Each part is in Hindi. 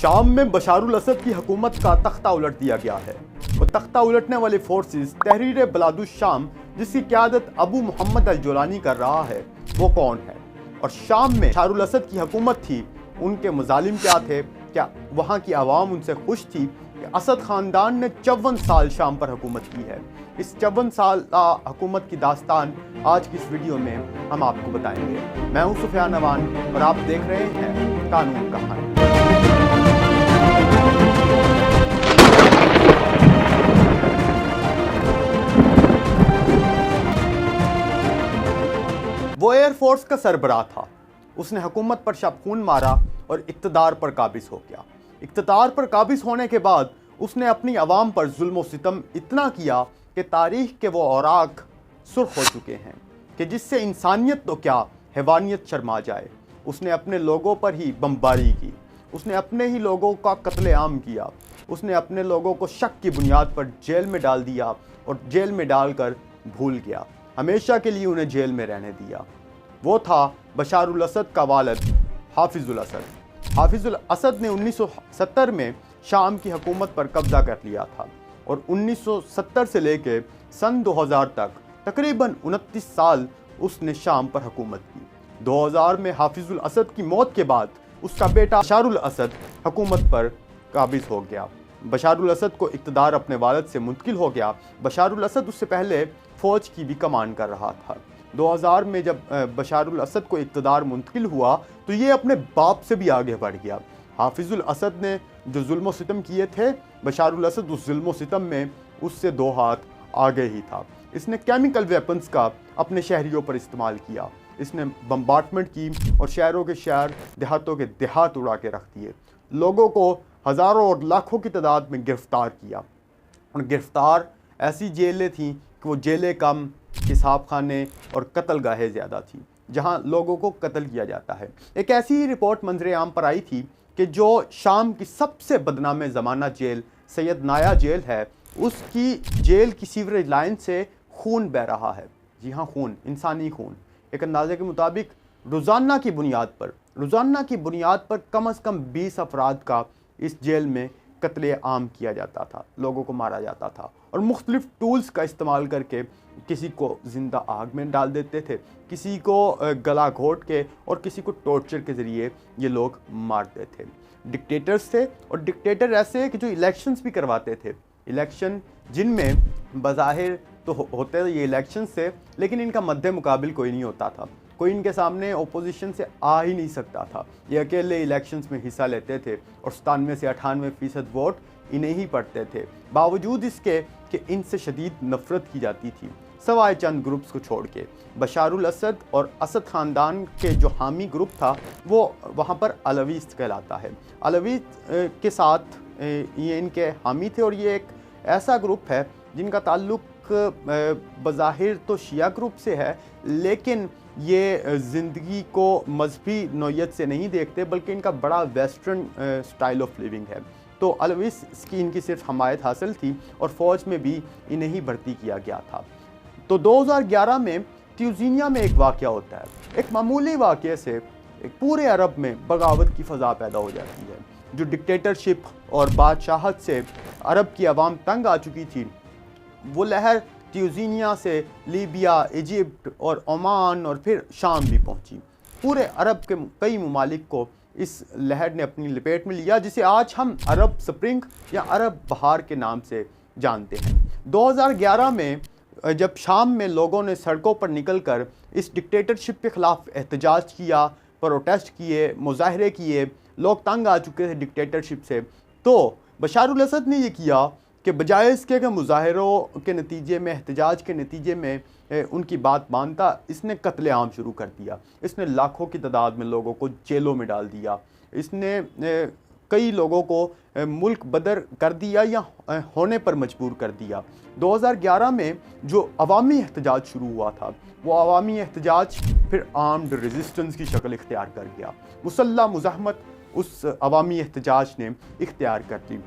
शाम में बशारुल असद की हुकूमत का तख्ता उलट दिया गया है और तख्ता उलटने वाले फोर्सेस तहरीर बलादुश शाम जिसकी क़यादत अबू मोहम्मद अल जोलानी कर रहा है वो कौन है और शाम में बशारुल असद की हुकूमत थी, उनके मजालिम क्या थे, क्या वहाँ की आवाम उनसे खुश थी कि असद ख़ानदान ने 54 साल शाम पर हुकूमत की है। इस 54 साल हुकूमत की दास्तान आज की इस वीडियो में हम आपको बताएंगे। मैं हूं सुफियान अवान और आप देख रहे हैं कानून कहानी। वो एयरफोर्स का सरबराह था। उसने हुकूमत पर शब खून मारा और इक़्तिदार पर काबिज हो गया। इक़्तिदार पर काबिज होने के बाद उसने अपनी आवाम पर जुल्म सितम इतना किया कि तारीख़ के वो औराक सुर्ख हो चुके हैं कि जिससे इंसानियत तो क्या हैवानियत शर्मा जाए। उसने अपने लोगों पर ही बमबारी की, उसने अपने ही लोगों का कत्लेआम किया, उसने अपने लोगों को शक की बुनियाद पर जेल में डाल दिया और जेल में डालकर भूल गया, हमेशा के लिए उन्हें जेल में रहने दिया। वो था बशारुल असद का वालिद हाफिजुल असद। हाफिजुल असद ने 1970 में शाम की हुकूमत पर कब्जा कर लिया था और 1970 से लेकर सन 2000 तक तकरीबन 29 साल उसने शाम पर हुकूमत की। 2000 में हाफिजुल असद की मौत के बाद उसका बेटा बशारुल असद हुकूमत पर काबिज हो गया। बशारुल असद को इक़्तिदार अपने वालिद से मुंतकिल हो गया। बशारुल असद उससे पहले फ़ौज की भी कमान कर रहा था। 2000 में जब बशारुल असद को इक़्तिदार मुंतकिल हुआ तो ये अपने बाप से भी आगे बढ़ गया। हाफिजुल असद ने जो जुल्म सितम किए थे, बशारुल असद उस जुल्म सितम में उससे 2 हाथ आगे ही था। इसने केमिकल वेपन्स का अपने शहरियों पर इस्तेमाल किया, इसने बम्बार्टमेंट की और शहरों के शहर, देहातों के देहात उड़ा के रख दिए। लोगों को हज़ारों और लाखों की तादाद में गिरफ़्तार किया और गिरफ़्तार ऐसी जेलें थीं कि वो जेलें कम, हिसाब खाने और कत्ल गाहें ज़्यादा थी जहाँ लोगों को कत्ल किया जाता है। एक ऐसी ही रिपोर्ट मंजरे आम पर आई थी कि जो शाम की सबसे बदनाम ज़माना जेल सैयद नाया जेल है, उसकी जेल की सीवरेज लाइन से खून बह रहा है। जी हाँ, खून, इंसानी खून। एक अंदाजे के मुताबिक रोज़ाना की बुनियाद पर कम से कम 20 अफराद का इस जेल में कत्ले आम किया जाता था, लोगों को मारा जाता था और मुख्तलिफ टूल्स का इस्तेमाल करके किसी को ज़िंदा आग में डाल देते थे, किसी को गला घोट के और किसी को टॉर्चर के ज़रिए ये लोग मारते थे। डिक्टेटर्स थे और डिक्टेटर ऐसे कि जो इलेक्शंस भी करवाते थे, इलेक्शन जिनमें बज़ाहिर तो होते ये इलेक्शन से, लेकिन इनका मद्दे मुकाबिल कोई नहीं होता था, कोई इनके सामने ओपोजिशन से आ ही नहीं सकता था। ये अकेले इलेक्शंस में हिस्सा लेते थे और 97 से 98% वोट इन्हें ही पड़ते थे, बावजूद इसके कि इनसे शदीद नफ़रत की जाती थी, सवाए चंद ग्रुप्स को छोड़ के। बशारुल असद और असद ख़ानदान के जो हामी ग्रुप था वो वहाँ पर अलवीस कहलाता है। अलवीस के साथ ये इनके हामी थे और ये एक ऐसा ग्रुप है जिनका ताल्लुक़ बज़ाहिर तो शिया ग्रुप से है, लेकिन ये ज़िंदगी को मजहबी नौयत से नहीं देखते, बल्कि इनका बड़ा वेस्टर्न स्टाइल ऑफ लिविंग है। तो अलवीस की इनकी सिर्फ हमायत हासिल थी और फ़ौज में भी इन्हें ही भर्ती किया गया था। तो 2011 में ट्यूनीशिया में एक वाक़या होता है। एक मामूली वाक़े से एक पूरे अरब में बगावत की फ़ज़ा पैदा हो जाती है। जो डिक्टेटरशिप और बादशाहत से अरब की आवाम तंग आ चुकी थी, वो लहर ट्यूनीशिया से लीबिया, इजिप्ट और ओमान और फिर शाम भी पहुंची। पूरे अरब के कई ममालिक को इस लहर ने अपनी लपेट में लिया, जिसे आज हम अरब स्प्रिंग या अरब बहार के नाम से जानते हैं। 2011 में जब शाम में लोगों ने सड़कों पर निकलकर इस डिक्टेटरशिप के ख़िलाफ़ एहतजाज किया, प्रोटेस्ट किए, मुजाहरे किए, लोग तंग आ चुके थे डिक्टेटरशिप से, तो बशारुल असद ने ये किया कि बजाय इसके कि मुजाहरों के नतीजे में, एहतजाज के नतीजे में उनकी बात मानता, इसने कत्लेआम शुरू कर दिया। इसने लाखों की तादाद में लोगों को जेलों में डाल दिया। इसने कई लोगों को मुल्क बदर कर दिया या होने पर मजबूर कर दिया। 2011 में जो अवामी एहतजाज शुरू हुआ था, वो अवामी एहतजाज फिर आर्म्ड रेजिस्टेंस की शक्ल इख्तियार कर गया। मुसल्लह मुज़ाहमत उस अवामी एहतजाज ने इख्तियार कर ली।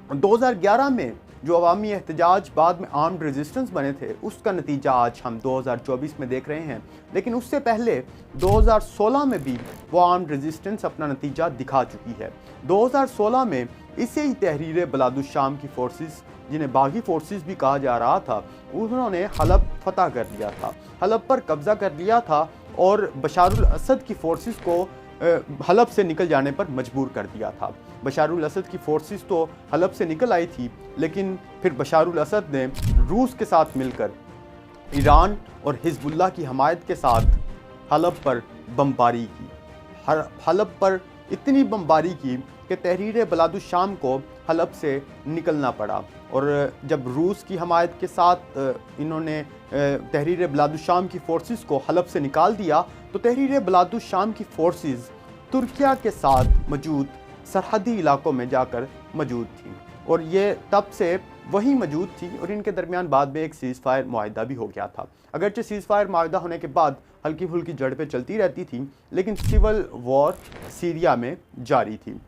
2011 में जो अवामी एहतजाज बाद में आर्म्ड रेजिस्टेंस बने थे, उसका नतीजा आज हम 2024 में देख रहे हैं। लेकिन उससे पहले 2016 में भी वो आर्म्ड रेजिस्टेंस अपना नतीजा दिखा चुकी है। 2016 में इसे ही तहरीर बलादुश्शाम की फोर्सेस, जिन्हें बागी फोर्सेस भी कहा जा रहा था, उन्होंने हलब फतह कर लिया था, हलब पर कब्जा कर लिया था और बशारुल असद की फोर्सेस को हलब से निकल जाने पर मजबूर कर दिया था। बशारुल असद की फोर्सेस तो हलब से निकल आई थी, लेकिन फिर बशारुल असद ने रूस के साथ मिलकर ईरान और हिजबुल्लाह की हमायत के साथ हलब पर बमबारी की। हलब पर इतनी बमबारी की कि तहरीर बलादुश्शाम को हलब से निकलना पड़ा। और जब रूस की हमायत के साथ इन्होंने तहरीर बलादुश्शाम की फोर्सेस को हलब से निकाल दिया, तो तहरीर बलादुश्शाम की फोर्सेस तुर्किया के साथ मौजूद सरहदी इलाकों में जाकर मौजूद थी और ये तब से वहीं मौजूद थी और इनके दरमियान बाद में एक सीज़ फायर मुआहिदा भी हो गया था। अगरचे सीज़ फायर मुआहिदा होने के बाद हल्की फुल्की झड़पें चलती रहती थी, लेकिन सिविल वॉर सीरिया में जारी थी।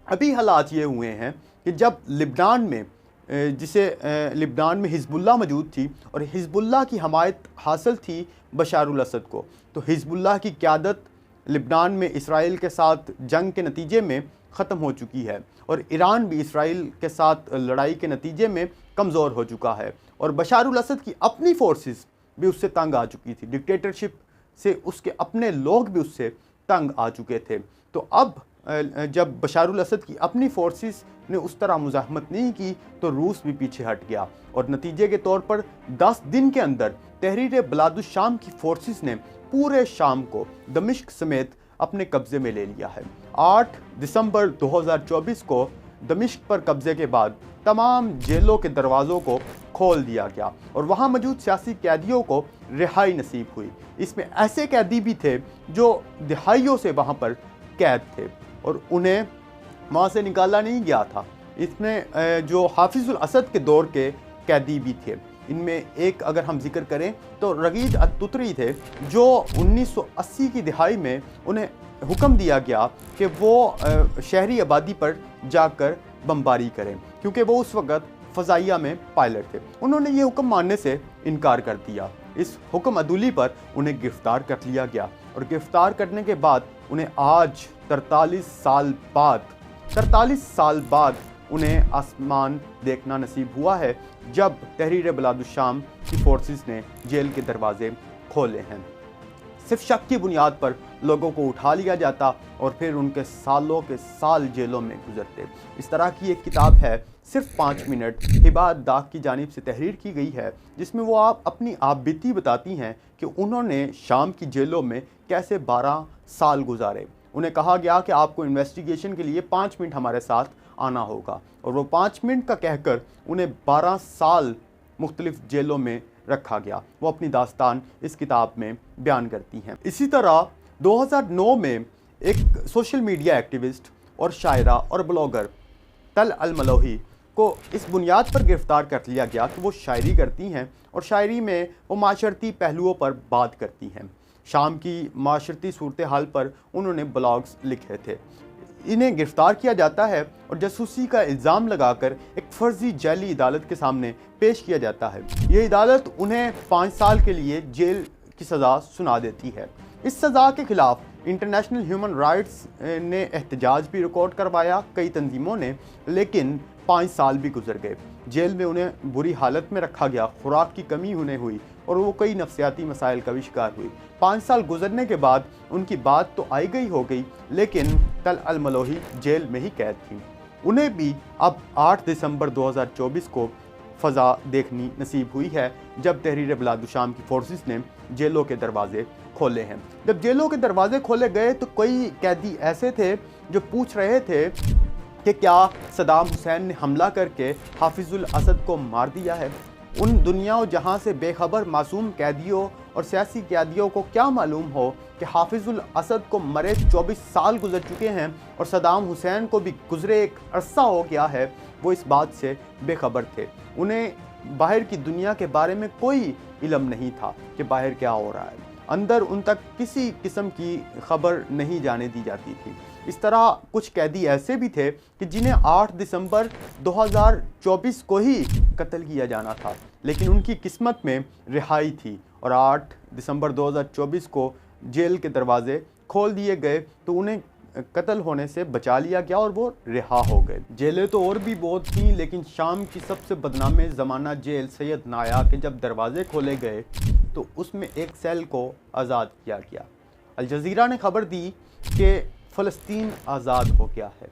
अभी हालात ये हुए हैं कि जब लिबनान में लिबनान में हिजबुल्लाह मौजूद थी और हिजबुल्लाह की हमायत हासिल थी बशारुल असद को, तो हिजबुल्लाह की क़यादत लिबनान में इसराइल के साथ जंग के नतीजे में ख़त्म हो चुकी है और ईरान भी इसराइल के साथ लड़ाई के नतीजे में कमज़ोर हो चुका है और बशारुल असद की अपनी फोर्सेस भी उससे तंग आ चुकी थी। डिक्टेटरशिप से उसके अपने लोग भी उससे तंग आ चुके थे। तो अब जब बशारुल असद की अपनी फोर्सेस ने उस तरह मुज़ाहमत नहीं की, तो रूस भी पीछे हट गया और नतीजे के तौर पर 10 दिन के अंदर तहरीर बलादुश्शाम की फोर्सेस ने पूरे शाम को दमिश्क समेत अपने कब्ज़े में ले लिया है। 8 दिसंबर 2024 को दमिश्क पर कब्ज़े के बाद तमाम जेलों के दरवाज़ों को खोल दिया गया और वहाँ मौजूद सियासी कैदियों को रिहाई नसीब हुई। इसमें ऐसे कैदी भी थे जो दिहाइयों से वहाँ पर कैद थे और उन्हें वहाँ से निकाला नहीं गया था। इसमें जो हाफिजुल असद के दौर के कैदी भी थे। इनमें एक अगर हम जिक्र करें तो रगीद अत-तुतरी थे, जो 1980 की दिहाई में उन्हें हुक्म दिया गया कि वो शहरी आबादी पर जाकर बमबारी करें, क्योंकि वो उस वक़्त फ़ज़ाइया में पायलट थे। उन्होंने ये हुक्म मानने से इनकार कर दिया। इस हुक्म अदूली पर उन्हें गिरफ़्तार कर लिया गया और गिरफ़्तार करने के बाद उन्हें आज 43 साल बाद उन्हें आसमान देखना नसीब हुआ है, जब तहरीर बलादुश्शाम की फोर्सेस ने जेल के दरवाजे खोले हैं। सिर्फ शक की बुनियाद पर लोगों को उठा लिया जाता और फिर उनके सालों के साल जेलों में गुजरते। इस तरह की एक किताब है, सिर्फ 5 मिनट, हिबा दाग की जानिब से तहरीर की गई है, जिसमें वो अपनी आपबीती बताती हैं कि उन्होंने शाम की जेलों में कैसे 12 साल गुजारे। उन्हें कहा गया कि आपको इन्वेस्टिगेशन के लिए 5 मिनट हमारे साथ आना होगा और वो 5 मिनट का कहकर उन्हें 12 साल मुख्तलिफ जेलों में रखा गया। वो अपनी दास्तान इस किताब में बयान करती हैं। इसी तरह 2009 में एक सोशल मीडिया एक्टिविस्ट और शायरा और ब्लॉगर तल अल-मलोही को इस बुनियाद पर गिरफ़्तार कर लिया गया कि वो शायरी करती हैं और शायरी में वो माशरती पहलुओं पर बात करती हैं। शाम की माशरती सूरत हाल पर उन्होंने ब्लॉग्स लिखे थे। इन्हें गिरफ़्तार किया जाता है और जासूसी का इल्ज़ाम लगाकर एक फ़र्जी जैली अदालत के सामने पेश किया जाता है। ये अदालत उन्हें 5 साल के लिए जेल की सज़ा सुना देती है। इस सज़ा के ख़िलाफ़ इंटरनेशनल ह्यूमन राइट्स ने एहतजाज भी रिकॉर्ड करवाया, कई तंजीमों ने, लेकिन 5 साल भी गुजर गए। जेल में उन्हें बुरी हालत में रखा गया, खुराक की कमी उन्हें हुई और वो कई नफ्सियाती मसाइल का भी शिकार हुई। 5 साल गुजरने के बाद उनकी बात तो आई गई हो गई, लेकिन तल अल-मलोही जेल में ही कैद थी। उन्हें भी अब 8 दिसंबर 2024 को फ़ज़ा देखनी नसीब हुई है, जब तहरीर बलादुश्शाम की फोर्सेस ने जेलों के दरवाजे खोले हैं। जब जेलों के दरवाजे खोले गए तो कई कैदी ऐसे थे जो पूछ रहे थे कि क्या सदाम हुसैन ने हमला करके हाफिजुल असद को मार दिया है। उन दुनिया और जहां से बेखबर मासूम कैदियों और सियासी कैदियों को क्या मालूम हो कि हाफिजुल असद को मरे 24 साल गुजर चुके हैं और सदाम हुसैन को भी गुजरे एक अरसा हो गया है। वो इस बात से बेखबर थे। उन्हें बाहर की दुनिया के बारे में कोई इल्म नहीं था कि बाहर क्या हो रहा है। अंदर उन तक किसी किस्म की खबर नहीं जाने दी जाती थी। इस तरह कुछ कैदी ऐसे भी थे कि जिन्हें 8 दिसंबर 2024 को ही कत्ल किया जाना था, लेकिन उनकी किस्मत में रिहाई थी और 8 दिसंबर 2024 को जेल के दरवाजे खोल दिए गए तो उन्हें कत्ल होने से बचा लिया गया और वो रिहा हो गए। जेलें तो और भी बहुत थीं, लेकिन शाम की सबसे बदनाम ज़माना जेल सैयद नाया के जब दरवाजे खोले गए तो उसमें एक सेल को आज़ाद किया गया। अल जज़ीरा ने खबर दी कि फ़लस्तीन आज़ाद हो गया है।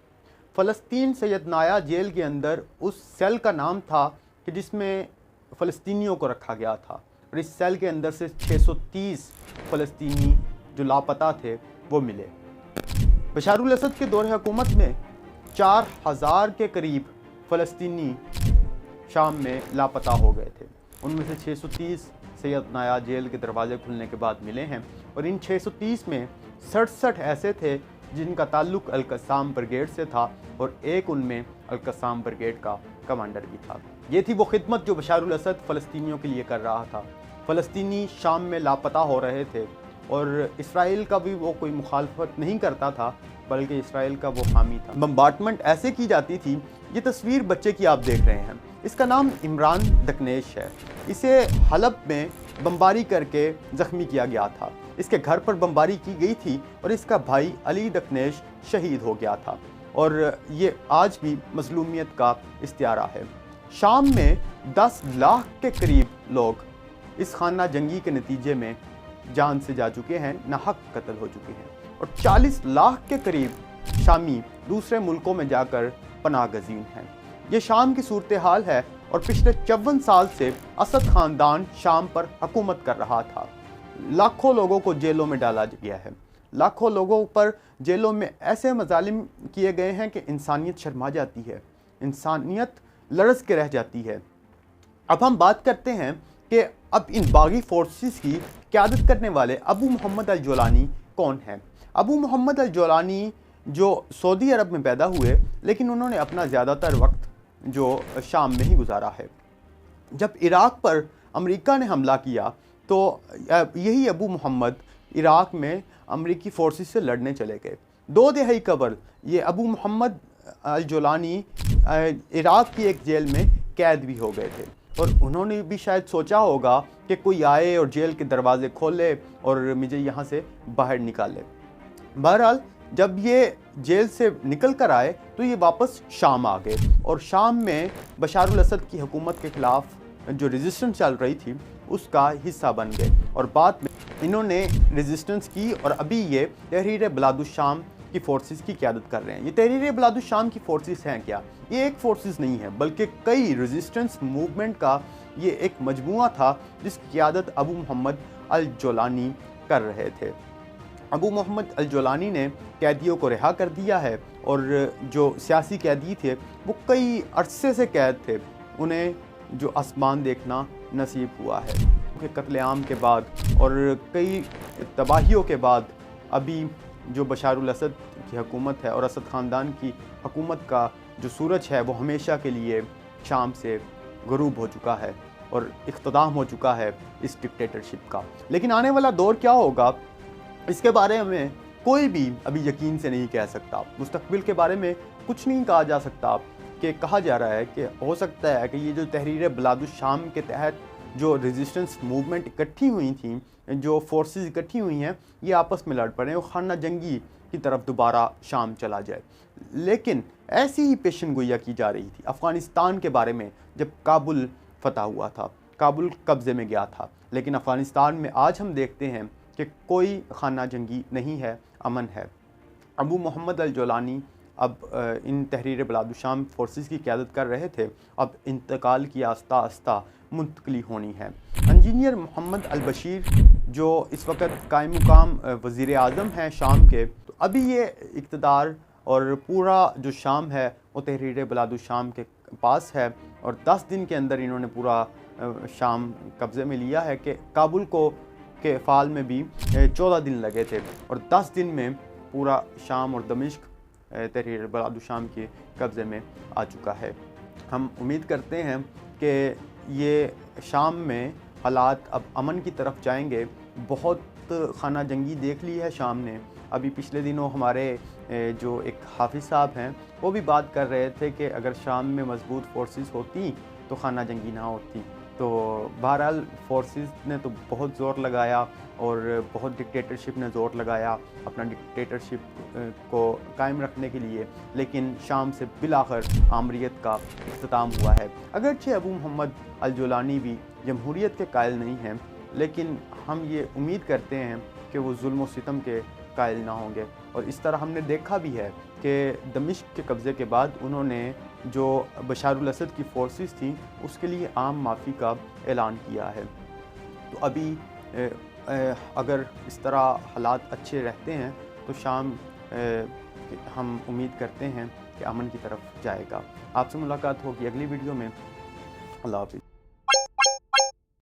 फ़लस्तीन सैयद नाया जेल के अंदर उस सेल का नाम था कि जिसमें फ़लस्तीनियों को रखा गया था और इस सेल के अंदर से 630 फ़लस्तीनी जो लापता थे वो मिले। बशारुल असद के दौर हुकूमत में 4000 के करीब फ़लस्तीनी शाम में लापता हो गए थे। उनमें से 630 सैयद नाया जेल के दरवाजे खुलने के बाद मिले हैं और इन 630 में 67 ऐसे थे जिनका ताल्लुक़ अल-क़स्साम ब्रिगेड से था और एक उनमें अल-क़स्साम ब्रिगेड का कमांडर भी था। ये थी वो खिदमत जो बशारुल असद फ़लस्तीनियों के लिए कर रहा था। फ़लस्तीनी शाम में लापता हो रहे थे और इसराइल का भी वो कोई मुखालफत नहीं करता था, बल्कि इसराइल का वो हामी था। बम्बार्टमेंट ऐसे की जाती थी। ये तस्वीर बच्चे की आप देख रहे हैं, इसका नाम इमरान दकनेश है। इसे हलब में बमबारी करके ज़ख्मी किया गया था। इसके घर पर बमबारी की गई थी और इसका भाई अली दकनेश शहीद हो गया था और ये आज भी मज़लूमियत का इस्तियारा है। शाम में 10 लाख के करीब लोग इस खाना जंगी के नतीजे में जान से जा चुके हैं, नाहक कत्ल हो चुके हैं और 40 लाख के करीब शामी दूसरे मुल्कों में जाकर पनाह गज़ीन हैं। ये शाम की सूरत हाल है और पिछले 54 साल से असद ख़ानदान शाम पर हुकूमत कर रहा था। लाखों लोगों को जेलों में डाला गया है। लाखों लोगों पर जेलों में ऐसे मजालिम किए गए हैं कि इंसानियत शर्मा जाती है, इंसानियत लरज़ के रह जाती है। अब हम बात करते हैं कि अब इन बागी फोर्सेस की क़यादत करने वाले अबू मोहम्मद अल जोलानी कौन हैं। अबू मोहम्मद अल जोलानी जो सऊदी अरब में पैदा हुए, लेकिन उन्होंने अपना ज़्यादातर वक्त जो शाम में ही गुजारा है। जब इराक़ पर अमेरिका ने हमला किया तो यही अबू मोहम्मद इराक़ में अमेरिकी फोर्सेस से लड़ने चले गए। 2 दहाई कबल ये अबू मोहम्मद अल जोलानी इराक़ की एक जेल में कैद भी हो गए थे और उन्होंने भी शायद सोचा होगा कि कोई आए और जेल के दरवाजे खोले और मुझे यहाँ से बाहर निकाले। बहरहाल जब ये जेल से निकल कर आए तो ये वापस शाम आ गए और शाम में बशारुल असद की हुकूमत के ख़िलाफ़ जो रेजिस्टेंस चल रही थी उसका हिस्सा बन गए और बाद में इन्होंने रेजिस्टेंस की और अभी ये तहरीर बिलादुश्शाम की फ़ोर्सेस की क़यादत कर रहे हैं। ये तहरीर बिलादुश्शाम की फ़ोर्सेस हैं क्या? ये एक फ़ोर्सेस नहीं है बल्कि कई रेजिस्टेंस मूवमेंट का ये एक मजमुआ था जिसकी क़यादत अबू मोहम्मद अल जोलानी कर रहे थे। अबू मोहम्मद अल जोलानी ने कैदियों को रिहा कर दिया है और जो सियासी कैदी थे वो कई अरसे से कैद थे, उन्हें जो आसमान देखना नसीब हुआ है। उनके कत्लेआम के बाद और कई तबाहियों के बाद अभी जो बशारुल असद की हुकूमत है और असद ख़ानदान की हुकूमत का जो सूरज है वो हमेशा के लिए शाम से ग़ुरूब हो चुका है और इख्तिताम हो चुका है इस डिक्टेटरशिप का। लेकिन आने वाला दौर क्या होगा इसके बारे में कोई भी अभी यकीन से नहीं कह सकता। मुस्तक़बिल के बारे में कुछ नहीं कहा जा सकता कि कहा जा रहा है कि हो सकता है कि ये जो तहरीर बिलादुश्शाम के तहत जो रेजिस्टेंस मूवमेंट इकट्ठी हुई थी, जो फोर्सेस इकट्ठी हुई हैं, ये आपस में लड़ पड़े और खाना जंगी की तरफ दोबारा शाम चला जाए। लेकिन ऐसी ही पेशन गोइयाँ की जा रही थी अफ़गानिस्तान के बारे में जब काबुल फतह हुआ था, काबुल कब्ज़े में गया था, लेकिन अफ़गानिस्तान में आज हम देखते हैं कि कोई खाना जंगी नहीं है, अमन है। अबू मोहम्मद अल जोलानी अब इन तहरीर बिलादुश्शाम फोर्सेस की क़यादत कर रहे थे, अब इंतकाल की आस्ता आस्ता मुंतकली होनी है। इंजीनियर मोहम्मद अल बशीर जो इस वक्त कायम मुकाम वज़ीर आज़म हैं शाम के, तो अभी ये इक़्तिदार और पूरा जो शाम है वो तहरीर बिलादुश्शाम के पास है और 10 दिन के अंदर इन्होंने पूरा शाम कब्ज़े में लिया है कि काबुल को के फ़ाल में भी 14 दिन लगे थे और 10 दिन में पूरा शाम और दमिश्क तहरीर बिलादुश्शाम के कब्ज़े में आ चुका है। हम उम्मीद करते हैं कि ये शाम में हालात अब अमन की तरफ जाएंगे। बहुत खाना जंगी देख ली है शाम ने अभी पिछले दिनों हमारे जो एक हाफिज़ साहब हैं वो भी बात कर रहे थे कि अगर शाम में मजबूत फोर्सेस होती तो खाना जंगी ना होती। तो बहरहाल फोर्सेस ने तो बहुत ज़ोर लगाया और बहुत डिक्टेटरशिप ने ज़ोर लगाया अपना डिक्टेटरशिप को कायम रखने के लिए, लेकिन शाम से बिलाखिर आमरीत का इख्तिताम हुआ है। अगरचे अबू मोहम्मद अल जुलानी भी जमहूरियत के कायल नहीं हैं, लेकिन हम ये उम्मीद करते हैं कि वो जुल्म व सितम के कायल ना होंगे। और इस तरह हमने देखा भी है कि दमिश्क के कब्ज़े के बाद उन्होंने जो बशारुल असद की फोर्सेस थी उसके लिए आम माफ़ी का ऐलान किया है। तो अभी अगर इस तरह हालात अच्छे रहते हैं तो शाम हम उम्मीद करते हैं कि अमन की तरफ जाएगा। आपसे मुलाकात होगी अगली वीडियो में। अल्लाह हाफ़िज़।